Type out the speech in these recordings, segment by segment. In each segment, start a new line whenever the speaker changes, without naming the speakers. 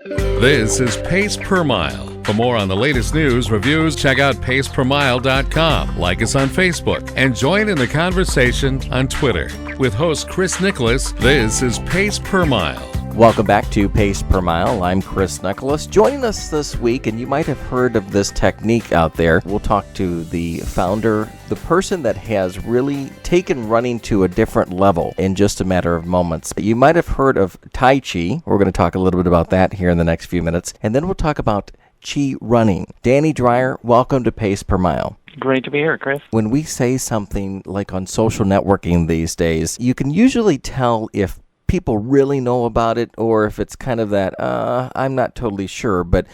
This is Pace Per Mile. For more on the latest news, reviews, check out pacepermile.com. Like us on Facebook and join in the conversation on Twitter. With host Chris Nicholas, this is Pace Per Mile.
Welcome back to Pace Per Mile. I'm Chris Nicholas. Joining us this week, and you might have heard of this technique out there, we'll talk to the founder, the person that has really taken running to a different level in just a matter of moments. You might have heard of Tai Chi. We're going to talk a little bit about that here in the next few minutes, and then we'll talk about Chi running. Danny Dreyer, welcome to Pace Per Mile.
Great to be here, Chris.
When we say something like on social networking these days, you can usually tell if people really know about it or if it's kind of that, I'm not totally sure. But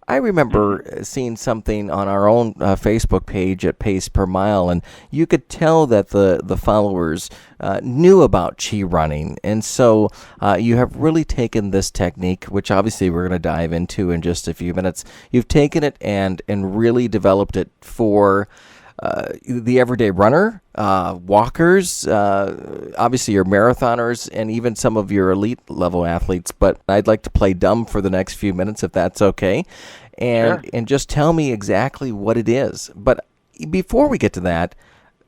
I remember seeing something on our own Facebook page at Pace Per Mile, and you could tell that the followers knew about Chi running. And so you have really taken this technique, which obviously we're going to dive into in just a few minutes. You've taken it and really developed it for the everyday runner, walkers, obviously your marathoners, and even some of your elite level athletes. But I'd like to play dumb for the next few minutes, if that's okay, and
Sure.
and just tell me exactly what it is. But before we get to that,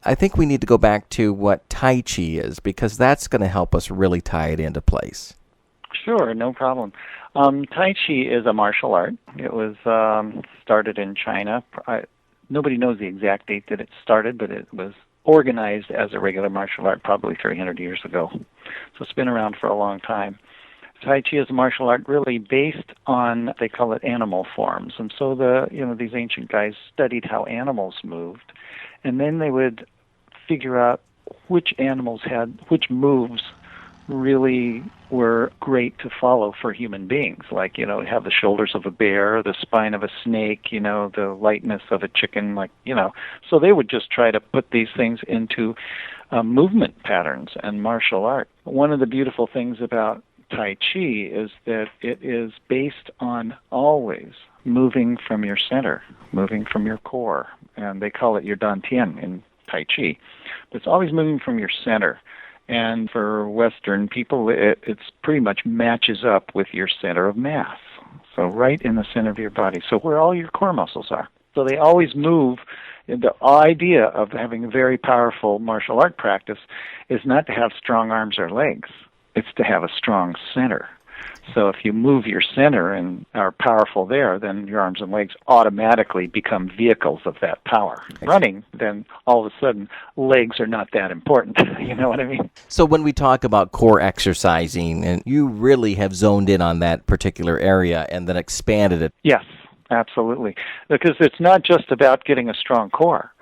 I think we need to go back to what Tai Chi is, because that's going to help us really tie it into place.
Sure, no problem. Tai Chi is a martial art. It was started in China. Nobody knows the exact date that it started, but it was organized as a regular martial art probably 300 years ago. So it's been around for a long time. Tai Chi is a martial art really based on, they call it animal forms. And so these ancient guys studied how animals moved, and then they would figure out which animals had, which moves really were great to follow for human beings. Like, have the shoulders of a bear, the spine of a snake, the lightness of a chicken, So they would just try to put these things into movement patterns and martial art. One of the beautiful things about Tai Chi is that it is based on always moving from your center, moving from your core. And they call it your dantian in Tai Chi. But it's always moving from your center. And for Western people, it's pretty much matches up with your center of mass. So right in the center of your body. So where all your core muscles are. So they always move. The idea of having a very powerful martial art practice is not to have strong arms or legs. It's to have a strong center. So if you move your center and are powerful there, then your arms and legs automatically become vehicles of that power. Running, then all of a sudden, legs are not that important. You know what I mean?
So when we talk about core exercising, and you really have zoned in on that particular area and then expanded it.
Yes, absolutely. Because it's not just about getting a strong core.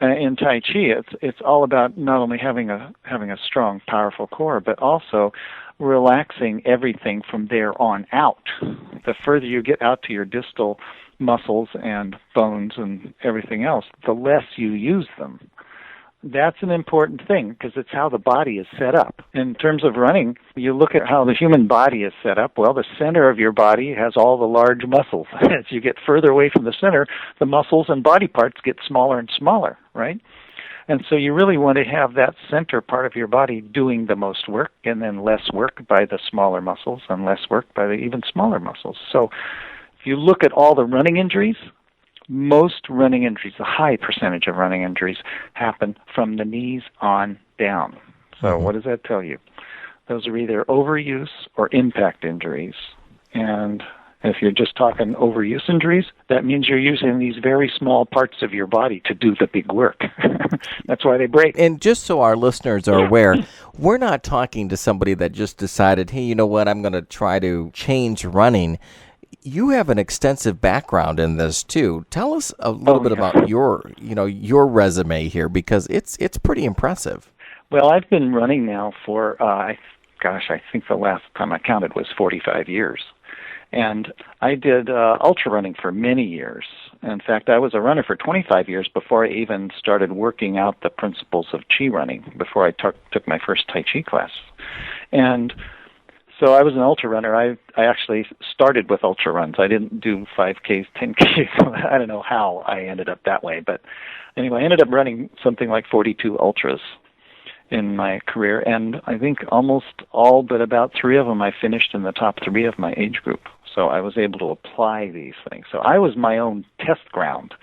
In Tai Chi, it's all about not only having a strong, powerful core, but also relaxing everything from there on out. The further you get out to your distal muscles and bones and everything else, the less you use them. That's an important thing because it's how the body is set up. In terms of running, you look at how the human body is set up. Well, the center of your body has all the large muscles. As you get further away from the center, the muscles and body parts get smaller and smaller, right? And so you really want to have that center part of your body doing the most work, and then less work by the smaller muscles and less work by the even smaller muscles. So if you look at all the running injuries, most running injuries, a high percentage of running injuries, happen from the knees on down. So what does that tell you? Those are either overuse or impact injuries. And if you're just talking overuse injuries, that means you're using these very small parts of your body to do the big work. That's why they break.
And just so our listeners are aware, we're not talking to somebody that just decided, hey, you know what, I'm going to try to change running. You have an extensive background in this too. Tell us a little bit about your resume here, because it's pretty impressive.
Well, I've been running now for, I think the last time I counted was 45 years. And I did ultra running for many years. In fact, I was a runner for 25 years before I even started working out the principles of Chi running, before I took my first Tai Chi class. And so I was an ultra runner. I actually started with ultra runs. I didn't do 5Ks, 10Ks. I don't know how I ended up that way. But anyway, I ended up running something like 42 ultras. in my career, and I think almost all but about 3 of them I finished in the top 3 of my age group. So I was able to apply these things. So I was my own test ground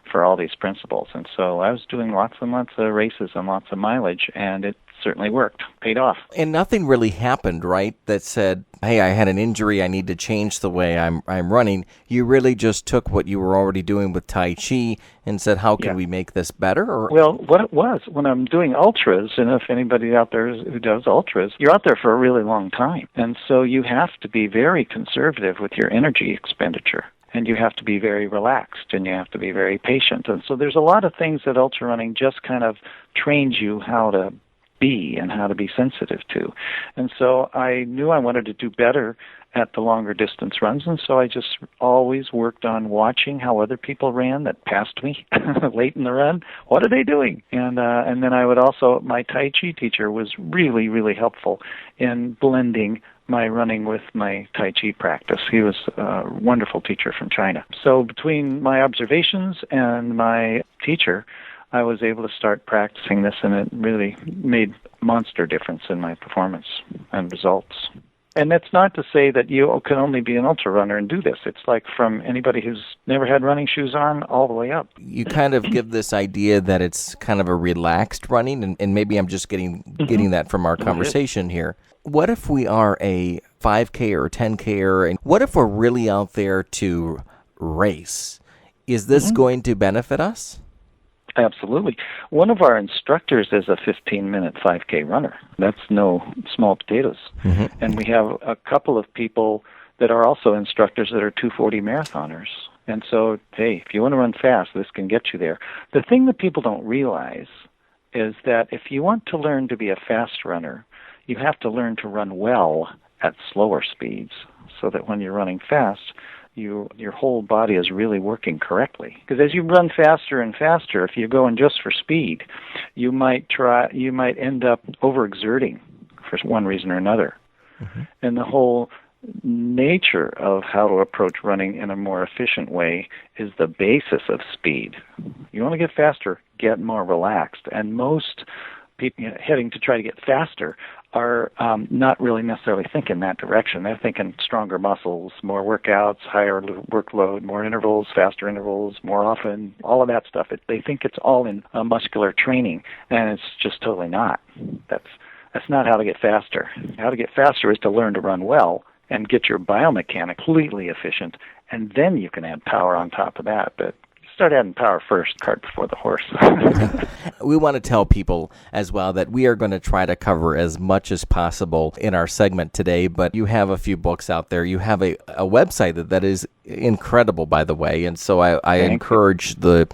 for all these principles. And so I was doing lots and lots of races and lots of mileage, and it certainly worked, paid off.
And nothing really happened, right, that said, hey, I had an injury, I need to change the way I'm running. You really just took what you were already doing with Tai Chi and said, how can we make this better? Or?
Well, what it was, when I'm doing ultras, and if anybody out there who does ultras, you're out there for a really long time. And so you have to be very conservative with your energy expenditure. And you have to be very relaxed, and you have to be very patient. And so there's a lot of things that ultra running just kind of trains you how to be and how to be sensitive to. And so I knew I wanted to do better at the longer distance runs, and so I just always worked on watching how other people ran that passed me late in the run. What are they doing? And then I would also, my Tai Chi teacher was really, really helpful in blending my running with my Tai Chi practice. He was a wonderful teacher from China. So between my observations and my teacher, I was able to start practicing this, and it really made a monster difference in my performance and results. And that's not to say that you can only be an ultra runner and do this. It's like from anybody who's never had running shoes on all the way up.
You kind of give this idea that it's kind of a relaxed running, and maybe I'm just getting that from our conversation here. What if we are a 5K or 10K, and what if we're really out there to race? Is this going to benefit us?
Absolutely. One of our instructors is a 15-minute 5K runner. That's no small potatoes. And we have a couple of people that are also instructors that are 240 marathoners. And so, hey, if you want to run fast, this can get you there. The thing that people don't realize is that if you want to learn to be a fast runner, you have to learn to run well at slower speeds, so that when you're running fast, your whole body is really working correctly. Because as you run faster and faster, if you're going just for speed, you might end up overexerting for one reason or another. And the whole nature of how to approach running in a more efficient way is the basis of speed. You want to get faster, get more relaxed. And most people heading to try to get faster are not really necessarily thinking that direction. They're thinking stronger muscles, more workouts, higher workload, more intervals, faster intervals, more often, all of that stuff. They think it's all in muscular training, and it's just totally not. That's not how to get faster. How to get faster is to learn to run well and get your biomechanics completely efficient, and then you can add power on top of that. But start adding power first, cart before the horse.
We want to tell people as well that we are going to try to cover as much as possible in our segment today, but you have a few books out there. You have a website that is incredible, by the way, and so I encourage the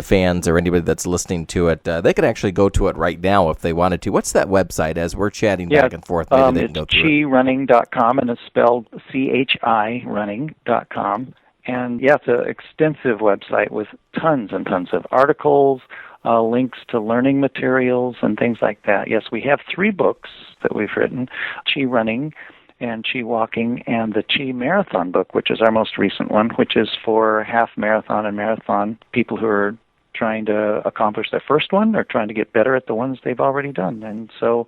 fans or anybody that's listening to it, they could actually go to it right now if they wanted to. What's that website as we're chatting back and forth? Maybe they can go through it.
It's chirunning.com, and it's spelled CHI running.com. And yeah, it's an extensive website with tons and tons of articles, links to learning materials and things like that. Yes, we have 3 books that we've written, Chi Running and Chi Walking, and the Chi Marathon book, which is our most recent one, which is for half marathon and marathon people who are trying to accomplish their first one or trying to get better at the ones they've already done. And so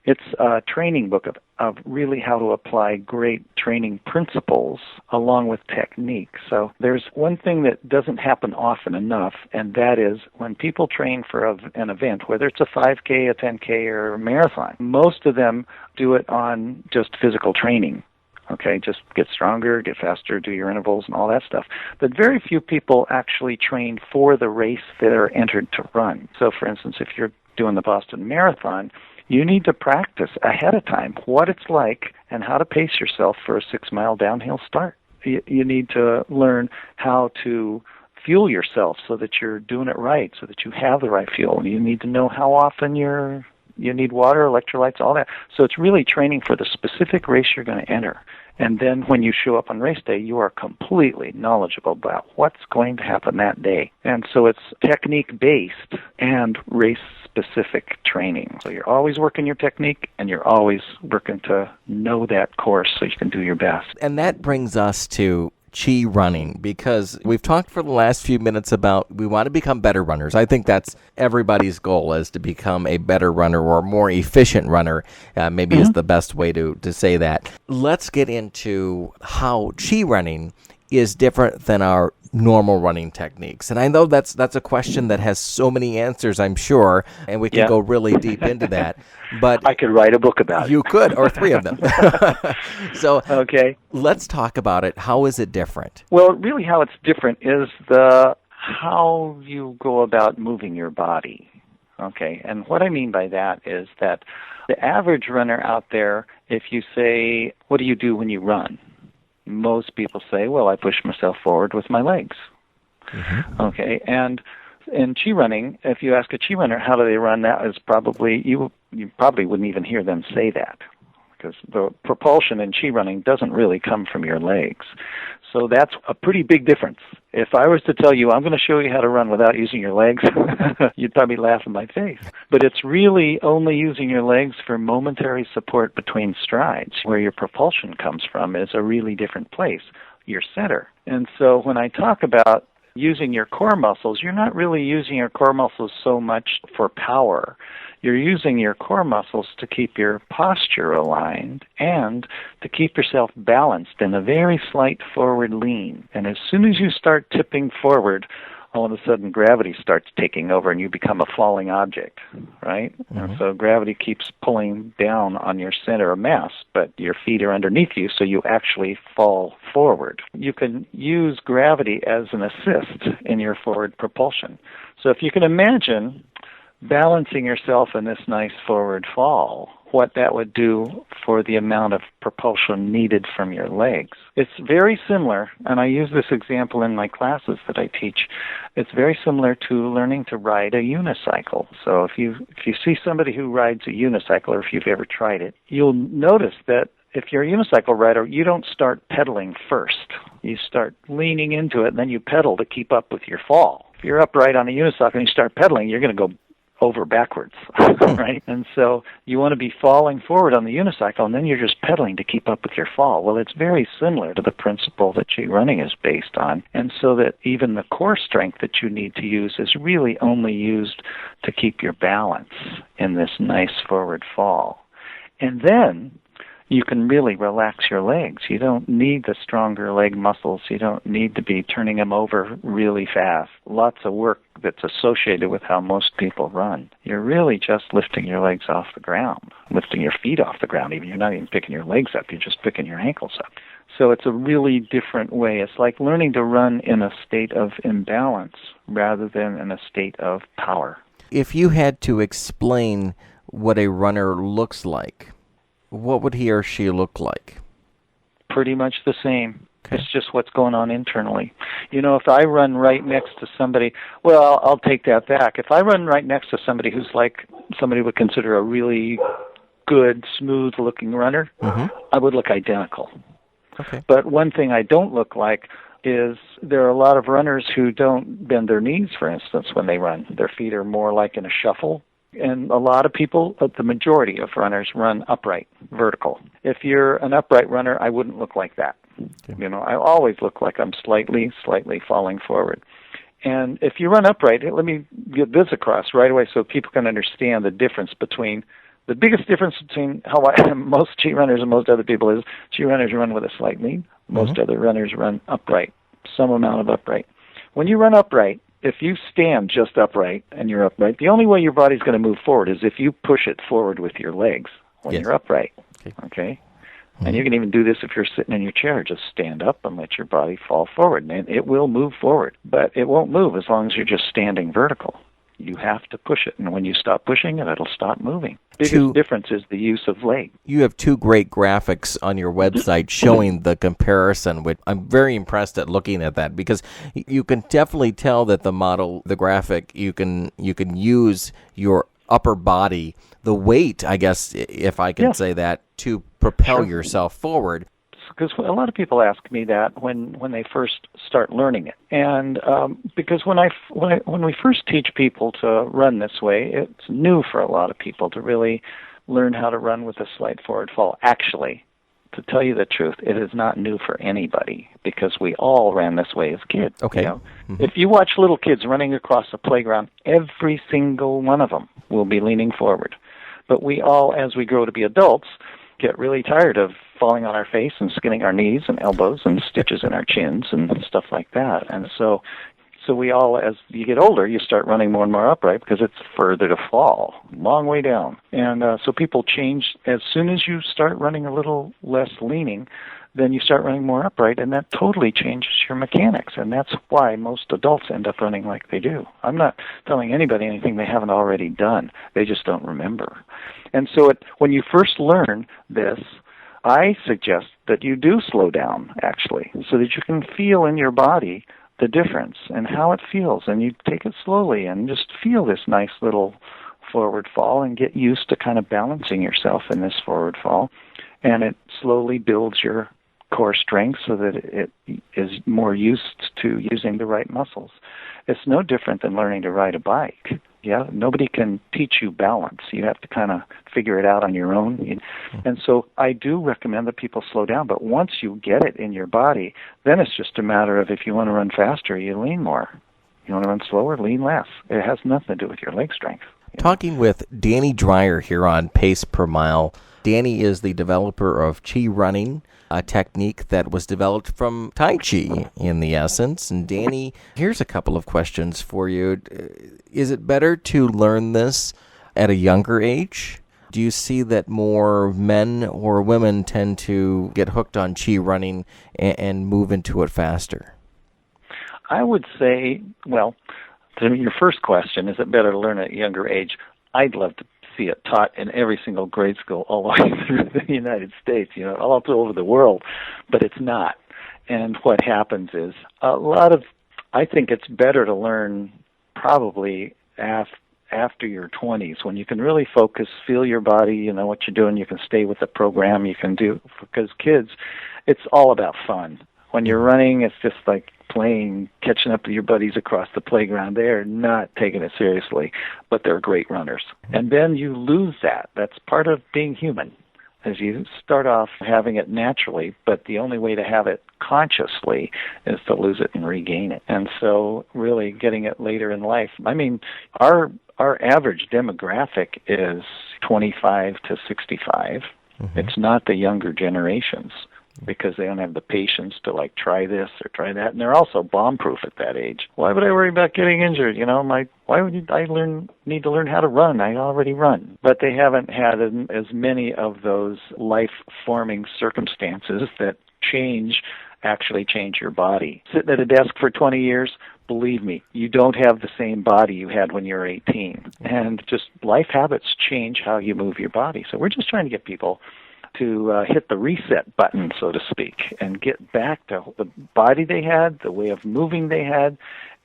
it's a training book of really how to apply great training principles along with technique. So there's one thing that doesn't happen often enough, and that is when people train for an event, whether it's a 5K, a 10K, or a marathon, most of them do it on just physical training. Okay, just get stronger, get faster, do your intervals and all that stuff. But very few people actually train for the race that are entered to run. So for instance, if you're doing the Boston Marathon, you need to practice ahead of time what it's like and how to pace yourself for a 6-mile downhill start. You need to learn how to fuel yourself so that you're doing it right, so that you have the right fuel. You need to know how often you need water, electrolytes, all that. So it's really training for the specific race you're going to enter. And then when you show up on race day, you are completely knowledgeable about what's going to happen that day. And so it's technique-based and race-specific training. So you're always working your technique, and you're always working to know that course so you can do your best.
And that brings us to Chi running, because we've talked for the last few minutes about we want to become better runners. I think that's everybody's goal, is to become a better runner or a more efficient runner, maybe is the best way to say that. Let's get into how Chi running is different than our normal running techniques. And I know that's a question that has so many answers, I'm sure, and we can go really deep into that. But
I could write a book about it.
You could, or 3 of them. So
okay,
let's talk about it. How is it different?
Well, really how it's different is how you go about moving your body. Okay, and what I mean by that is that the average runner out there, if you say, what do you do when you run? Most people say, well, I push myself forward with my legs. Okay, and in Chi running, if you ask a Chi runner how do they run, that is probably, you probably wouldn't even hear them say that, because the propulsion in Chi running doesn't really come from your legs. So that's a pretty big difference. If I was to tell you, I'm going to show you how to run without using your legs, you'd probably laugh in my face. But it's really only using your legs for momentary support between strides. Where your propulsion comes from is a really different place, your center. And so when I talk about using your core muscles, you're not really using your core muscles so much for power. You're using your core muscles to keep your posture aligned and to keep yourself balanced in a very slight forward lean. And as soon as you start tipping forward, all of a sudden gravity starts taking over and you become a falling object, right? And so gravity keeps pulling down on your center of mass, but your feet are underneath you, so you actually fall forward. You can use gravity as an assist in your forward propulsion. So if you can imagine balancing yourself in this nice forward fall, what that would do for the amount of propulsion needed from your legs. It's very similar, and I use this example in my classes that I teach. It's very similar to learning to ride a unicycle. So if you see somebody who rides a unicycle, or if you've ever tried it, you'll notice that if you're a unicycle rider, you don't start pedaling first. You start leaning into it, and then you pedal to keep up with your fall. If you're upright on a unicycle and you start pedaling, you're going to go over backwards, right? And so you want to be falling forward on the unicycle, and then you're just pedaling to keep up with your fall. Well, it's very similar to the principle that Chi running is based on, and so that even the core strength that you need to use is really only used to keep your balance in this nice forward fall. And then you can really relax your legs. You don't need the stronger leg muscles. You don't need to be turning them over really fast. Lots of work that's associated with how most people run. You're really just lifting your legs off the ground, lifting your feet off the ground even. You're not even picking your legs up. You're just picking your ankles up. So it's a really different way. It's like learning to run in a state of imbalance rather than in a state of power.
If you had to explain what a runner looks like, what would he or she look like?
Pretty much the same.
Okay.
It's just what's going on internally. You know, if I run right next to somebody, well, I'll take that back. If I run right next to somebody who's like somebody would consider a really good, smooth-looking runner, I would look identical.
Okay.
But one thing I don't look like is there are a lot of runners who don't bend their knees, for instance, when they run. Their feet are more like in a shuffle. And a lot of people, the majority of runners, run upright, vertical. If you're an upright runner, I wouldn't look like that. Okay. You know, I always look like I'm slightly falling forward. And if you run upright, let me get this across right away so people can understand the difference between, the biggest difference between how most Chi runners and most other people is Chi runners run with a slight lean. Most other runners run upright, some amount of upright. When you run upright, if you stand just upright and you're upright, the only way your body's going to move forward is if you push it forward with your legs when you're upright. Okay? And you can even do this if you're sitting in your chair. Just stand up and let your body fall forward, and it will move forward. But it won't move as long as you're just standing vertical. You have to push it, and when you stop pushing it, it'll stop moving. The biggest difference is the use of leg.
You have 2 great graphics on your website showing the comparison, which I'm very impressed at looking at that, because you can definitely tell that the model, the graphic, you can use your upper body, the weight, I guess, if I can say that, to propel yourself forward.
Because a lot of people ask me that when they first start learning it, and because when we first teach people to run this way, it's new for a lot of people to really learn how to run with a slight forward fall. Actually, to tell you the truth, it is not new for anybody because we all ran this way as kids.
Okay.
You know? If you watch little kids running across the playground, every single one of them will be leaning forward. But we all, as we grow to be adults, get really tired of falling on our face and skinning our knees and elbows and stitches in our chins and stuff like that. And so we all, as you get older, you start running more and more upright because it's further to fall, long way down. And so people change. As soon as you start running a little less leaning, then you start running more upright, and that totally changes your mechanics. And that's why most adults end up running like they do. I'm not telling anybody anything they haven't already done. They just don't remember. And so when you first learn this, I suggest that you do slow down, actually, so that you can feel in your body the difference and how it feels. And you take it slowly and just feel this nice little forward fall and get used to kind of balancing yourself in this forward fall. And it slowly builds your core strength so that it is more used to using the right muscles. It's no different than learning to ride a bike. Yeah, nobody can teach you balance. You have to kind of figure it out on your own. And so I do recommend that people slow down, but once you get it in your body, then it's just a matter of if you want to run faster, you lean more. You want to run slower, lean less. It has nothing to do with your leg strength.
Talking with Danny Dreyer here on Pace Per Mile. Danny is the developer of Chi running, a technique that was developed from Tai Chi in the essence. And Danny, here's a couple of questions for you. Is it better to learn this at a younger age? Do you see that more men or women tend to get hooked on Chi running and move into it faster?
I would say, well, to your first question, is it better to learn at a younger age? I'd love to see it taught in every single grade school all the way through the United States, all over the world, but it's not. And what happens is I think it's better to learn probably after your 20s, when you can really focus, feel your body, you know what you're doing, you can stay with the program, you can do, because kids, it's all about fun. When you're running, it's just like playing, catching up with your buddies across the playground. They're not taking it seriously, but they're great runners. And then you lose that. That's part of being human, as you start off having it naturally, but the only way to have it consciously is to lose it and regain it. And so really getting it later in life, I mean, our average demographic is 25 to 65. It's not the younger generations, because they don't have the patience to try this or try that, and they're also bomb-proof at that age. Why would I worry about getting injured? Why would I need to learn how to run? I already run. But they haven't had as many of those life-forming circumstances that actually change your body. Sitting at a desk for 20 years, believe me, you don't have the same body you had when you were 18. And just life habits change how you move your body. So we're just trying to get people to hit the reset button, so to speak, and get back to the body they had, the way of moving they had,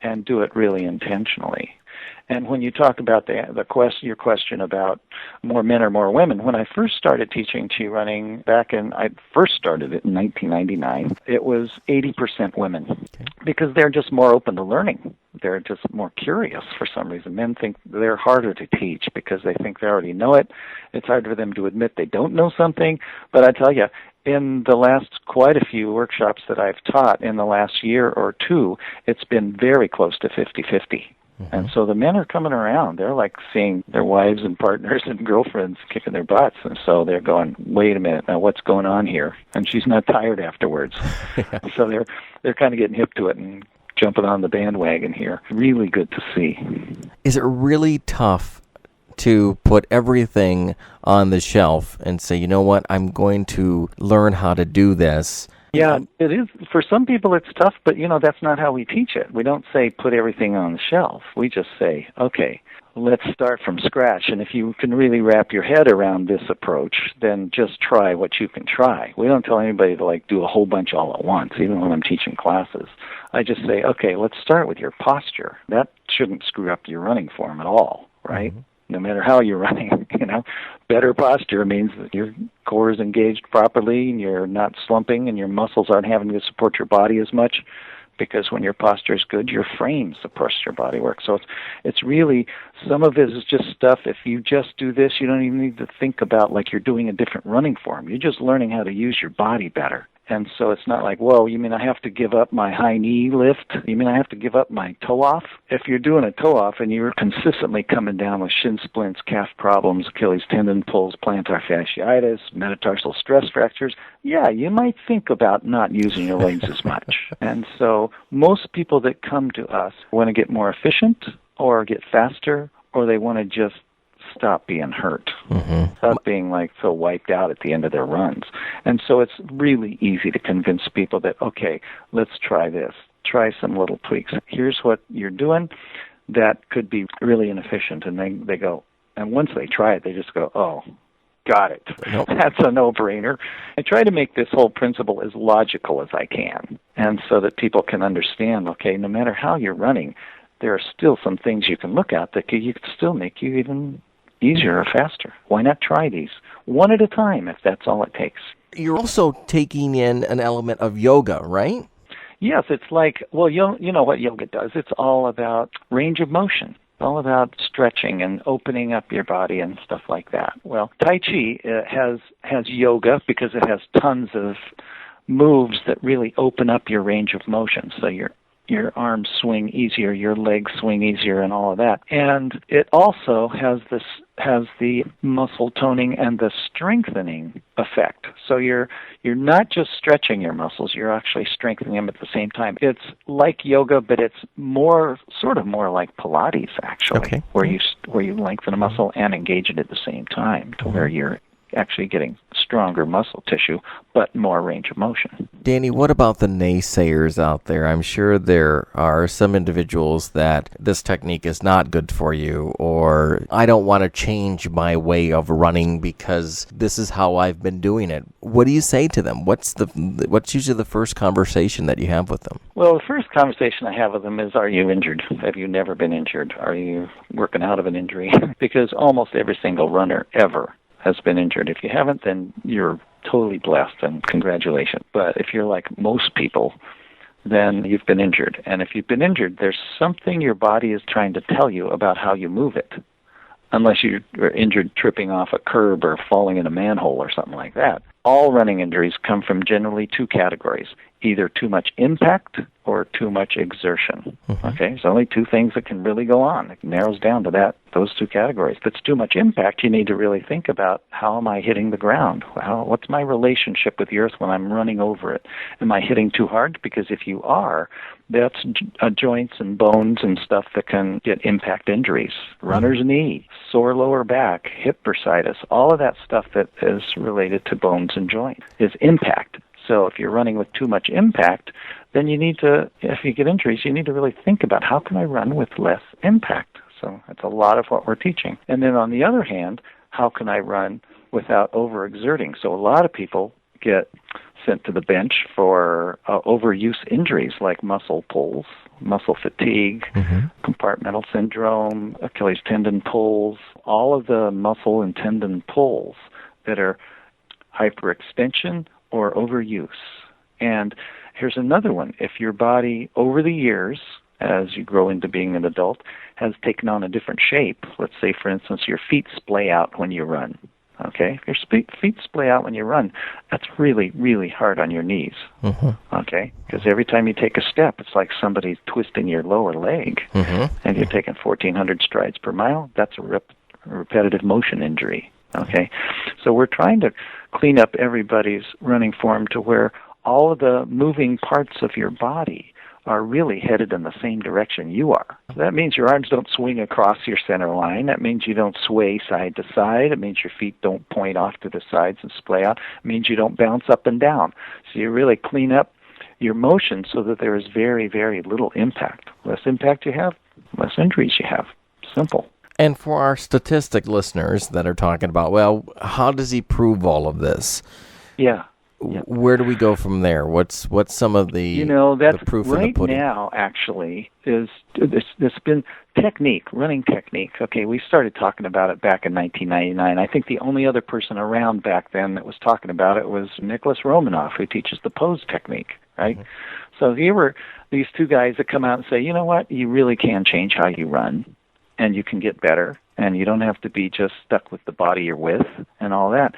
and do it really intentionally. And when you talk about your question about more men or more women, when I first started teaching Chi running I first started it in 1999, it was 80% women, because they're just more open to learning. They're just more curious for some reason. Men think they're harder to teach because they think they already know it. It's hard for them to admit they don't know something. But I tell you, in the last quite a few workshops that I've taught in the last year or two, it's been very close to 50-50. And so the men are coming around. They're like seeing their wives and partners and girlfriends kicking their butts. And so they're going, wait a minute, now what's going on here? And she's not tired afterwards. So they're kind of getting hip to it and jumping on the bandwagon here. Really good to see.
Is it really tough to put everything on the shelf and say, you know what, I'm going to learn how to do this?
Yeah, it is. For some people it's tough, but that's not how we teach it. We don't say put everything on the shelf. We just say, okay, let's start from scratch. And if you can really wrap your head around this approach, then just try what you can try. We don't tell anybody to do a whole bunch all at once, even when I'm teaching classes. I just say, okay, let's start with your posture. That shouldn't screw up your running form at all, right? Mm-hmm. No matter how you're running, better posture means that your core is engaged properly and you're not slumping and your muscles aren't having to support your body as much. because when your posture is good, your frame supports your body work. So it's really, some of it is just stuff. If you just do this, you don't even need to think about like you're doing a different running form. You're just learning how to use your body better. And so it's not like, whoa, you mean I have to give up my high knee lift? You mean I have to give up my toe off? If you're doing a toe off and you're consistently coming down with shin splints, calf problems, Achilles tendon pulls, plantar fasciitis, metatarsal stress fractures, yeah, you might think about not using your legs as much. And so most people that come to us want to get more efficient or get faster, or they want to just stop being hurt, stop being like so wiped out at the end of their runs. And so it's really easy to convince people that, okay, let's try this. Try some little tweaks. Here's what you're doing that could be really inefficient. And they go, and once they try it, they just go, oh, got it. Nope. That's a no-brainer. I try to make this whole principle as logical as I can, and so that people can understand, okay, no matter how you're running, there are still some things you can look at that could still make you even easier or faster. Why not try these one at a time if that's all it takes?
You're also taking in an element of yoga, right?
Yes, it's like, well, you know what yoga does. It's all about range of motion, all about stretching and opening up your body and stuff like that. Well, Tai Chi has yoga because it has tons of moves that really open up your range of motion. So your arms swing easier, your legs swing easier, and all of that. And it also has the muscle toning and the strengthening effect. So you're not just stretching your muscles, you're actually strengthening them at the same time. It's like yoga, but it's sort of more like Pilates, actually, okay. where you lengthen a muscle and engage it at the same time, to where you're actually getting stronger muscle tissue, but more range of motion.
Danny, what about the naysayers out there? I'm sure there are some individuals that this technique is not good for you, or I don't want to change my way of running because this is how I've been doing it. What do you say to them? What's usually the first conversation that you have with them?
Well, the first conversation I have with them is, are you injured? Have you never been injured? Are you working out of an injury? Because almost every single runner ever has been injured. If you haven't, then you're totally blessed, and congratulations. But if you're like most people, then you've been injured. And if you've been injured, there's something your body is trying to tell you about how you move it. Unless you're injured tripping off a curb or falling in a manhole or something like that. All running injuries come from generally two categories, either too much impact or too much exertion. Okay, there's only two things that can really go on. It narrows down to those two categories. If it's too much impact, you need to really think about, how am I hitting the ground? What's my relationship with the earth when I'm running over it? Am I hitting too hard? Because if you are, that's joints and bones and stuff that can get impact injuries. Runner's knee, sore lower back, hip bursitis, all of that stuff that is related to bones and joints is impact. So if you're running with too much impact, then if you get injuries, you need to really think about, how can I run with less impact? So that's a lot of what we're teaching. And then on the other hand, how can I run without overexerting? So a lot of people get sent to the bench for overuse injuries like muscle pulls, muscle fatigue, compartmental syndrome, Achilles tendon pulls, all of the muscle and tendon pulls that are hyperextension or overuse. And here's another one. If your body, over the years, as you grow into being an adult, has taken on a different shape, let's say, for instance, your feet splay out when you run. Okay? If your feet splay out when you run, that's really, really hard on your knees. Okay? Because every time you take a step, it's like somebody's twisting your lower leg. And you're taking 1,400 strides per mile. That's a repetitive motion injury. Okay? So we're trying to clean up everybody's running form to where all of the moving parts of your body are really headed in the same direction you are. So that means your arms don't swing across your center line. That means you don't sway side to side. It means your feet don't point off to the sides and splay out. It means you don't bounce up and down. So you really clean up your motion so that there is very, very little impact. Less impact you have, less injuries you have. Simple.
And for our statistic listeners that are talking about, well, how does he prove all of this?
Yeah.
Where do we go from there? What's some of the
that's
the proof
right
in the pudding?
Now, actually, is there's been running technique. Okay, we started talking about it back in 1999. I think the only other person around back then that was talking about it was Nicholas Romanoff, who teaches the pose technique, right? So here were these two guys that come out and say, you know what, you really can change how you run, and you can get better, and you don't have to be just stuck with the body you're with and all that.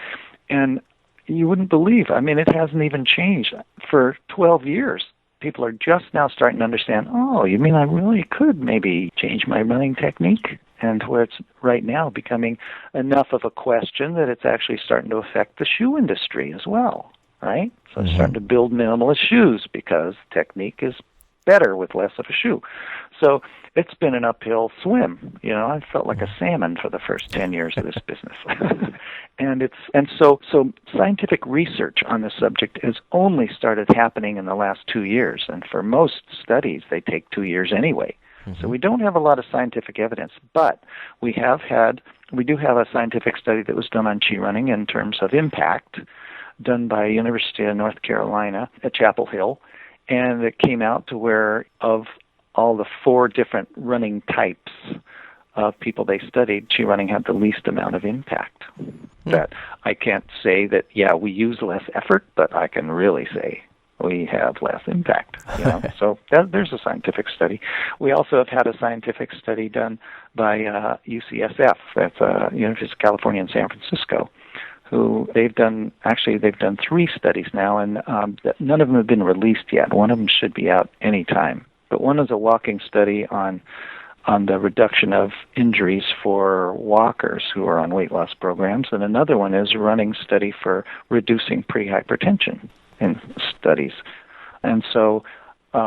And you wouldn't believe, I mean, it hasn't even changed for 12 years. People are just now starting to understand, oh, you mean I really could maybe change my running technique? And where it's right now becoming enough of a question that it's actually starting to affect the shoe industry as well, right? So it's starting to build minimalist shoes because technique is better with less of a shoe. So it's been an uphill swim. You know, I felt like a salmon for the first 10 years of this business. So scientific research on this subject has only started happening in the last 2 years. And for most studies, they take 2 years anyway. So we don't have a lot of scientific evidence, but we do have a scientific study that was done on chi running in terms of impact, done by University of North Carolina at Chapel Hill, and it came out to where of all the 4 different running types of people they studied, chi running had the least amount of impact. That I can't say that, we use less effort, but I can really say we have less impact. You know? So there's a scientific study. We also have had a scientific study done by UCSF, that's University of California in San Francisco, who they've done 3 studies now, and none of them have been released yet. One of them should be out any time. But one is a walking study on the reduction of injuries for walkers who are on weight loss programs, and another one is a running study for reducing prehypertension in studies. And so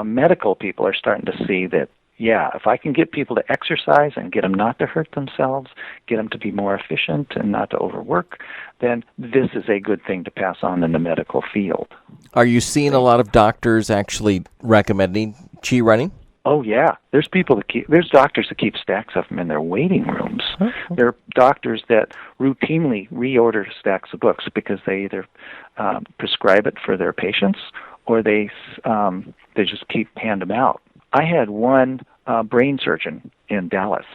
medical people are starting to see that, if I can get people to exercise and get them not to hurt themselves, get them to be more efficient and not to overwork, then this is a good thing to pass on in the medical field.
Are you seeing a lot of doctors actually recommending chi running?
Oh, yeah. There's doctors that keep stacks of them in their waiting rooms. There are doctors that routinely reorder stacks of books because they either prescribe it for their patients or they just hand them out. I had one brain surgeon in Dallas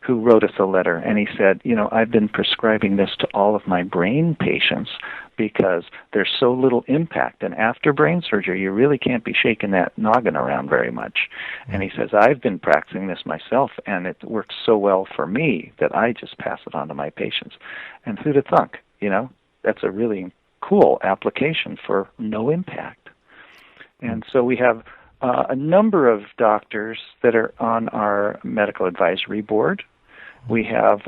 who wrote us a letter, and he said, I've been prescribing this to all of my brain patients because there's so little impact. And after brain surgery, you really can't be shaking that noggin around very much. And he says, I've been practicing this myself, and it works so well for me that I just pass it on to my patients. And who'd have thunk? That's a really cool application for no impact. And so we have a number of doctors that are on our medical advisory board. We have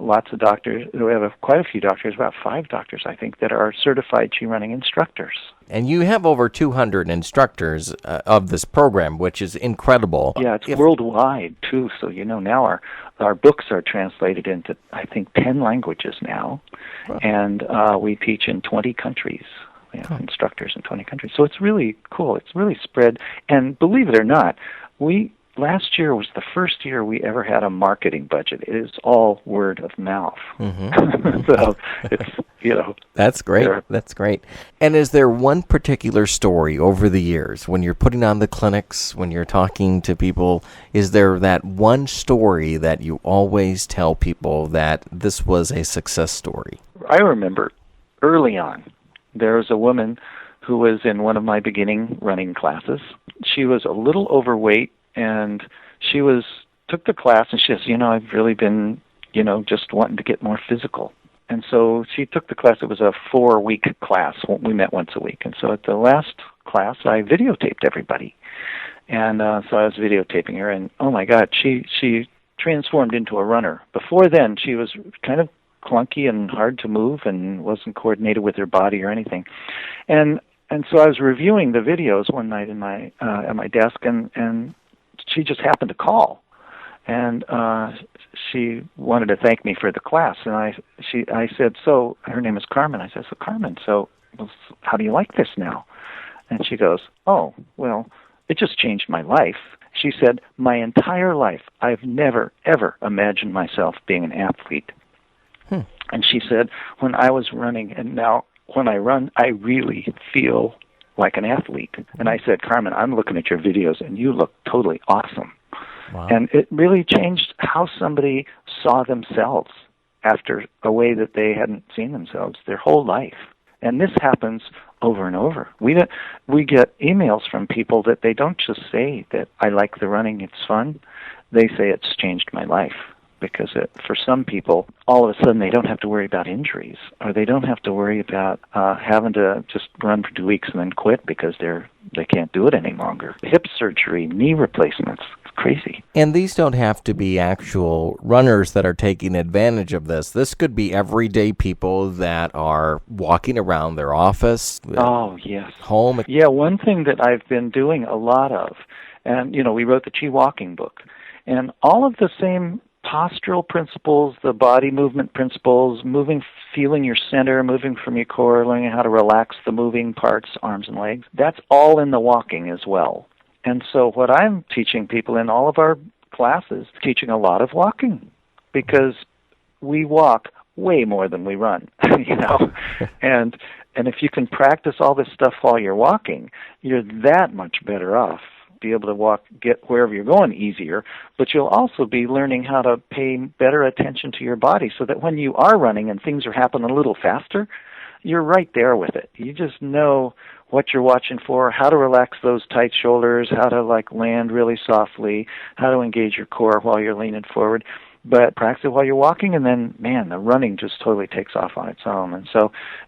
lots of doctors. We have quite a few doctors, about 5 doctors, I think, that are certified chi running instructors.
And you have over 200 instructors of this program, which is incredible.
Yeah, it's worldwide, too. So, now our books are translated into, I think, 10 languages now. Wow. And we teach in 20 countries. We have instructors in 20 countries. So it's really cool. It's really spread. And believe it or not, last year was the first year we ever had a marketing budget. It is all word of mouth. So it's,
That's great. That's great. And is there one particular story over the years when you're putting on the clinics, when you're talking to people, is there that one story that you always tell people that this was a success story?
I remember early on, there was a woman who was in one of my beginning running classes. She was a little overweight, and she took the class, and she says, I've really been, just wanting to get more physical. And so she took the class. It was a 4-week class. We met once a week. And so at the last class, I videotaped everybody. And so I was videotaping her, and oh my God, she transformed into a runner. Before then, she was kind of clunky and hard to move and wasn't coordinated with her body or anything. And so I was reviewing the videos one night in my at my desk, and she just happened to call, and she wanted to thank me for the class. And I said, so her name is Carmen. I said, so Carmen, how do you like this now? And she goes, oh, well, it just changed my life. She said, my entire life, I've never, ever imagined myself being an athlete. And she said, when I was running, and now when I run, I really feel like an athlete. And I said, Carmen, I'm looking at your videos, and you look totally awesome. Wow. And it really changed how somebody saw themselves after a way that they hadn't seen themselves their whole life. And this happens over and over. We get emails from people that they don't just say that I like the running, it's fun. They say it's changed my life. Because for some people, all of a sudden they don't have to worry about injuries, or they don't have to worry about having to just run for 2 weeks and then quit because they can't do it any longer. Hip surgery, knee replacements, it's crazy.
And these don't have to be actual runners that are taking advantage of this. This could be everyday people that are walking around their office,
Oh, yes.
home.
Yeah, one thing that I've been doing a lot of, and, we wrote the Chi Walking book, and all of the same postural principles, the body movement principles, feeling your center, moving from your core, learning how to relax the moving parts, arms and legs, that's all in the walking as well. And so what I'm teaching people in all of our classes, teaching a lot of walking, because we walk way more than we run, and if you can practice all this stuff while you're walking, you're that much better off. Be able to get wherever you're going easier, but you'll also be learning how to pay better attention to your body so that when you are running and things are happening a little faster, you're right there with it. You just know what you're watching for, how to relax those tight shoulders, how to land really softly, how to engage your core while you're leaning forward. But practice it while you're walking, and then, man, the running just totally takes off on its own.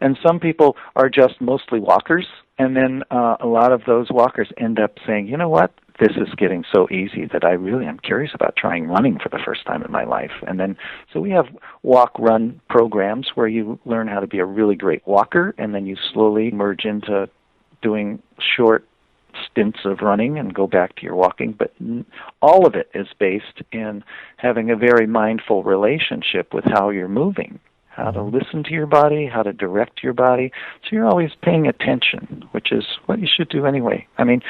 And some people are just mostly walkers, and then a lot of those walkers end up saying, you know what, this is getting so easy that I really am curious about trying running for the first time in my life. And then, so we have walk-run programs where you learn how to be a really great walker, and then you slowly merge into doing short stints of running and go back to your walking, but all of it is based in having a very mindful relationship with how you're moving, how to listen to your body, how to direct your body. So you're always paying attention, which is what you should do anyway. I mean,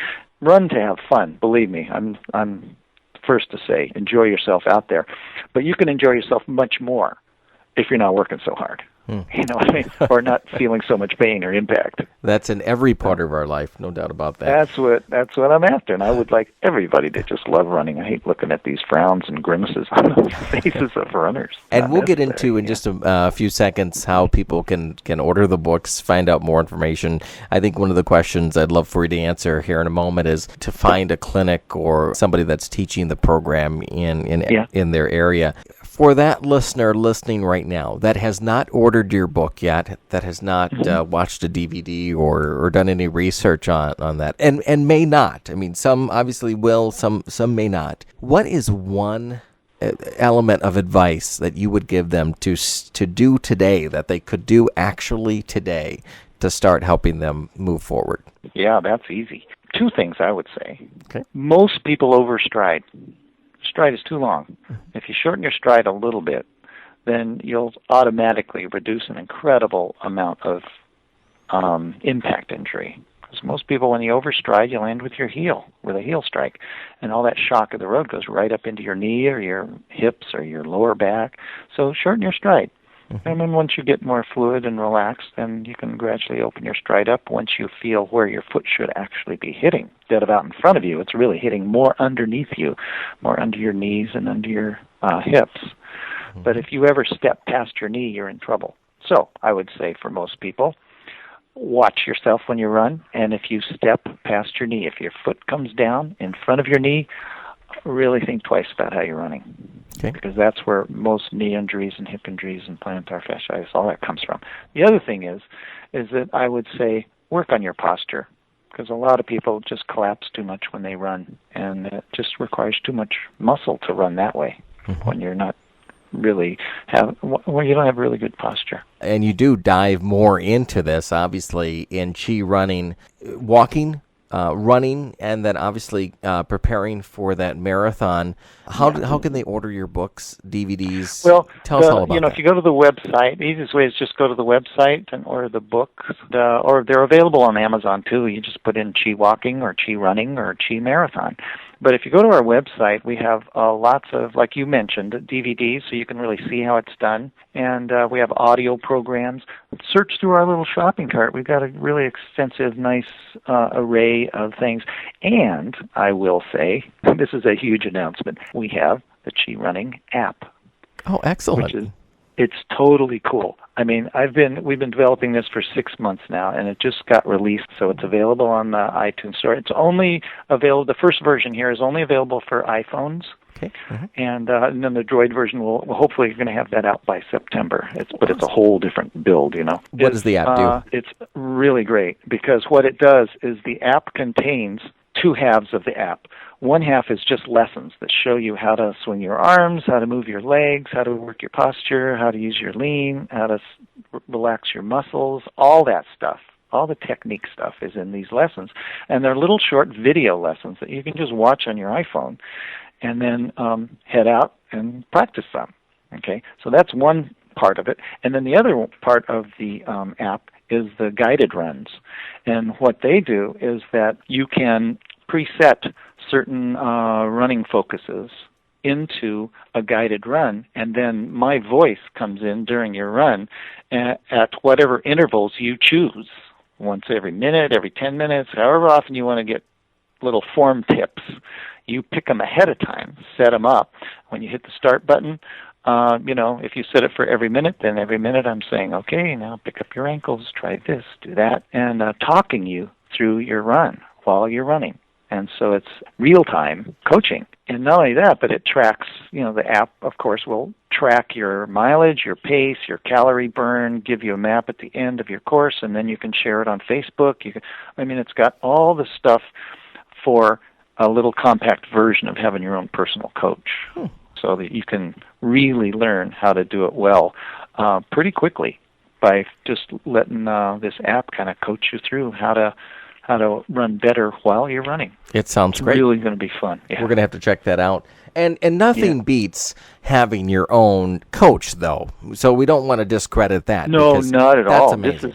run to have fun. Believe me, I'm first to say, enjoy yourself out there, but you can enjoy yourself much more if you're not working so hard. You know what I mean? Or not feeling so much pain or impact.
That's in every part of our life, no doubt about that.
That's what I'm after, and I would like everybody to just love running. I hate looking at these frowns and grimaces on the faces of runners.
And we'll get into in just a few seconds how people can order the books, find out more information. I think one of the questions I'd love for you to answer here in a moment is to find a clinic or somebody that's teaching the program in their area. For that listener listening right now that has not ordered your book yet, that has not watched a DVD or done any research on that, and may not. I mean, some obviously will, some may not. What is one element of advice that you would give them to do today, that they could do actually today to start helping them move forward?
Yeah, that's easy. Two things I would say.
Okay.
Most people overstride. Stride is too long. If you shorten your stride a little bit, then you'll automatically reduce an incredible amount of impact injury. Because most people, when you overstride, you land with your heel, with a heel strike. And all that shock of the road goes right up into your knee or your hips or your lower back. So shorten your stride. And then once you get more fluid and relaxed, then you can gradually open your stride up once you feel where your foot should actually be hitting. Instead of out in front of you, it's really hitting more underneath you, more under your knees and under your hips. But if you ever step past your knee, you're in trouble. So I would say for most people, watch yourself when you run, and if you step past your knee, if your foot comes down in front of your knee, really think twice about how you're running.
Okay.
Because that's where most knee injuries and hip injuries and plantar fasciitis, all that comes from. The other thing is that I would say work on your posture, because a lot of people just collapse too much when they run, and it just requires too much muscle to run that way when you're not really when you don't have really good posture.
And you do dive more into this, obviously, in Chi running, walking, running, and then obviously preparing for that marathon. How can they order your books, DVDs?
Well,
tell us all about that.
If you go to the website, the easiest way is just go to the website and order the books. Or they're available on Amazon too. You just put in Chi Walking or Chi Running or Chi Marathon. But if you go to our website, we have lots of, like you mentioned, DVDs, so you can really see how it's done. And we have audio programs. Search through our little shopping cart. We've got a really extensive, nice array of things. And I will say, this is a huge announcement, we have the Chi Running app.
Oh, excellent.
It's totally cool. I mean, we've been developing this for 6 months now, and it just got released, so it's available on the iTunes Store. It's only available. The first version here is only available for iPhones.
Okay. Mm-hmm.
And then the Droid version will hopefully you're going to have that out by September. But it's a whole different build, you know.
What does the app do?
It's really great because what it does is the app contains two halves of the app. One half is just lessons that show you how to swing your arms, how to move your legs, how to work your posture, how to use your lean, how to relax your muscles, all that stuff. All the technique stuff is in these lessons. And they're little short video lessons that you can just watch on your iPhone and then head out and practice them. Okay, so that's one part of it. And then the other part of the app is the guided runs. And what they do is that you can preset certain running focuses into a guided run, and then my voice comes in during your run at whatever intervals you choose. Once every minute, every 10 minutes, however often you want to get little form tips. You pick them ahead of time, set them up. When you hit the start button, if you set it for every minute, then every minute I'm saying, okay, now pick up your ankles, try this, do that, and talking you through your run while you're running. And so it's real-time coaching. And not only that, but it tracks, the app, of course, will track your mileage, your pace, your calorie burn, give you a map at the end of your course, and then you can share it on Facebook. It's got all the stuff for a little compact version of having your own personal coach so that you can really learn how to do it well pretty quickly by just letting this app kind of coach you through how to run better while you're running.
It sounds great.
It's really going to be fun. Yeah.
We're going to have to check that out. And nothing beats having your own coach, though. So we don't want to discredit that.
No, not at all.
Amazing.
This is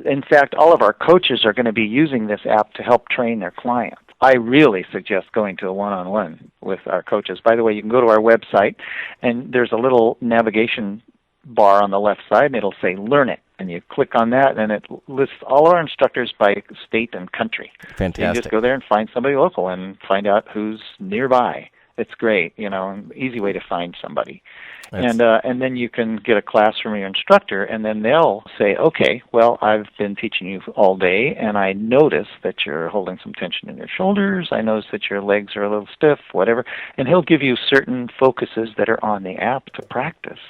in fact, all of our coaches are going to be using this app to help train their clients. I really suggest going to a one-on-one with our coaches. By the way, you can go to our website, and there's a little navigation bar on the left side, and it'll say Learn It. And you click on that, and it lists all our instructors by state and country.
Fantastic.
So you just go there and find somebody local and find out who's nearby. It's great, an easy way to find somebody. And then you can get a class from your instructor, and then they'll say, okay, well, I've been teaching you all day, and I notice that you're holding some tension in your shoulders. I notice that your legs are a little stiff, whatever. And he'll give you certain focuses that are on the app to practice.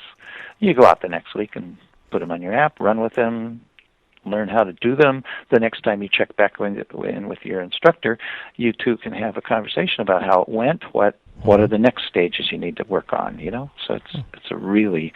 You go out the next week and put them on your app, run with them, learn how to do them. The next time you check back in with your instructor, you two can have a conversation about how it went, what are the next stages you need to work on, So it's going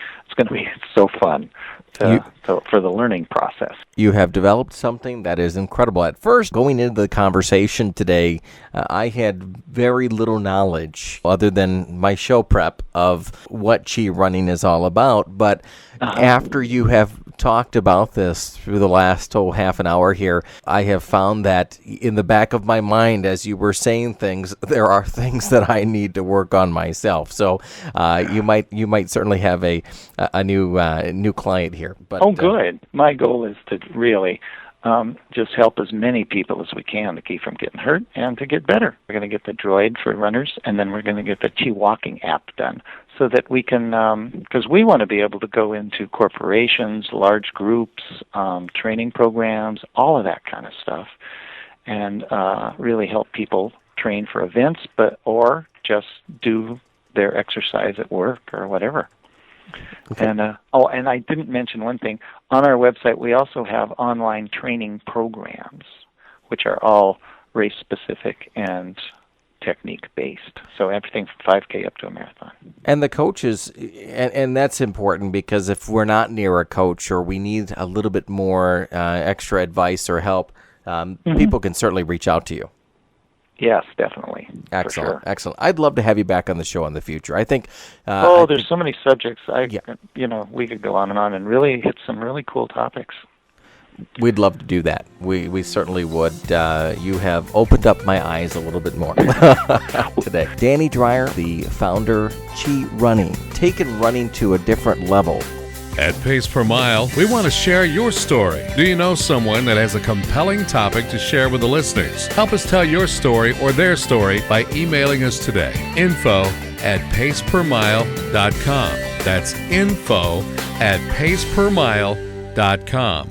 to be so fun for the learning process.
You have developed something that is incredible. At first, going into the conversation today, I had very little knowledge other than my show prep of what Chi running is all about. But after you have talked about this through the last half an hour here, I have found that in the back of my mind, as you were saying things, there are things that I need to work on myself. So you might certainly have a new client here. But,
good. My goal is to really just help as many people as we can to keep from getting hurt and to get better. We're going to get the Droid for runners, and then we're going to get the Chi Walking app done so that we can, because we want to be able to go into corporations, large groups, training programs, all of that kind of stuff, and really help people train for events, or just do their exercise at work or whatever. Okay. And I didn't mention one thing. On our website, we also have online training programs, which are all race-specific and technique-based. So everything from 5K up to a marathon.
And the coaches, and that's important because if we're not near a coach or we need a little bit more extra advice or help, people can certainly reach out to you.
Yes, definitely.
Excellent,
for sure.
Excellent. I'd love to have you back on the show in the future. I think.
There's so many subjects. We could go on and really hit some really cool topics.
We'd love to do that. We certainly would. You have opened up my eyes a little bit more today. Danny Dreyer, the founder, Chi Running, taking running to a different level.
At Pace Per Mile, we want to share your story. Do you know someone that has a compelling topic to share with the listeners? Help us tell your story or their story by emailing us today. info@pacepermile.com. That's info@pacepermile.com.